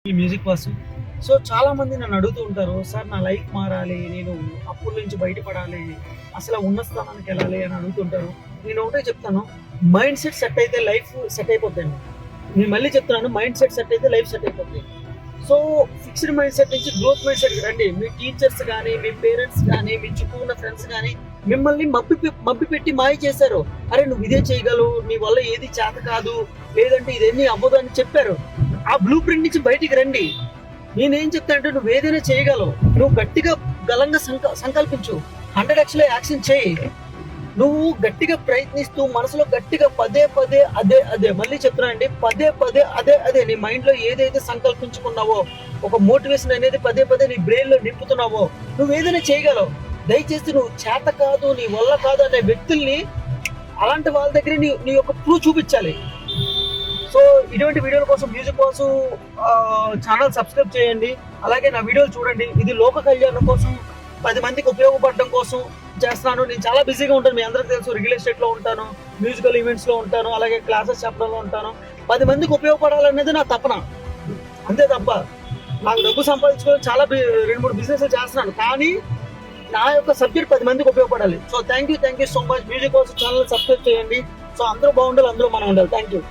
ఈ మ్యూజిక్ కోసం. సో చాలా మంది నన్ను అడుగుతూ ఉంటారు, సార్ నా లైఫ్ మారాలి, నేను అప్పుల నుంచి బయటపడాలి, అసలు ఉన్న స్థానానికి వెళ్ళాలి అని అడుగుతుంటారు. నేను ఒకటే చెప్తాను, మైండ్ సెట్ సెట్ అయితే లైఫ్ సెట్ అయిపోద్దండి. నేను మళ్ళీ చెప్తున్నాను, మైండ్ సెట్ సెట్ అయితే లైఫ్ సెట్ అయిపోద్ది. సో ఫిక్స్డ్ మైండ్ సెట్ నుంచి గ్రోత్ మైండ్ సెట్ రండి. మీ టీచర్స్ కానీ, మీ పేరెంట్స్ కానీ, మీ చుట్టూ ఉన్న ఫ్రెండ్స్ కానీ మిమ్మల్ని మబ్బి పెట్టి మాయ చేశారు. అరే నువ్వు ఇదే చేయగలవు, నీ వల్ల ఏది చేత కాదు, లేదంటే ఇదేమీ అవ్వదు అని చెప్పారు. ఆ బ్లూ ప్రింట్ నుంచి బయటికి రండి. నేనేం చెప్తానంటే, నువ్వు ఏదైనా చేయగలవు. నువ్వు గట్టిగా బలంగా సంకల్పించు, 100x యాక్షన్ చేయి. నువ్వు గట్టిగా ప్రయత్నిస్తూ మనసులో గట్టిగా పదే పదే అదే అదే మళ్ళీ చెప్తున్నా అండి, పదే పదే అదే అదే నీ మైండ్ లో ఏదైతే సంకల్పించుకున్నావో, ఒక మోటివేషన్ అనేది పదే పదే నీ బ్రెయిన్ లో నింపుతున్నావో, నువ్వు ఏదైనా చేయగలవు. దయచేసి నువ్వు చేత కాదు, నీ వల్ల కాదు అనే వ్యక్తుల్ని, అలాంటి వాళ్ళ దగ్గర నీ యొక్క ప్రూఫ్ చూపించాలి. సో ఇటువంటి వీడియోల కోసం, మ్యూజిక్ కోసం ఛానల్ సబ్స్క్రైబ్ చేయండి. అలాగే నా వీడియోలు చూడండి. ఇది లోక కళ్యాణం కోసం, 10 మందికి ఉపయోగపడడం కోసం చేస్తున్నాను. నేను చాలా బిజీగా ఉంటాను, మీ అందరికీ తెలుసు. రియల్ ఎస్టేట్ లో ఉంటాను, మ్యూజికల్ ఈవెంట్స్ లో ఉంటాను, అలాగే క్లాసెస్ చెప్పడంలో ఉంటాను. 10 మందికి ఉపయోగపడాలనేది నా తపన, అంతే తప్ప నాకు డబ్బు సంపాదించుకోవడం చాలా 2-3 బిజినెస్లు చేస్తున్నాను. కానీ నా యొక్క సబ్జెక్ట్ 10 మందికి ఉపయోగపడాలి. So thank you so much. Music కోసం ఛానల్ సబ్స్క్రైబ్ చేయండి. సో అందరూ బాగుండాలి, అందరూ మనం ఉండాలి. Thank you.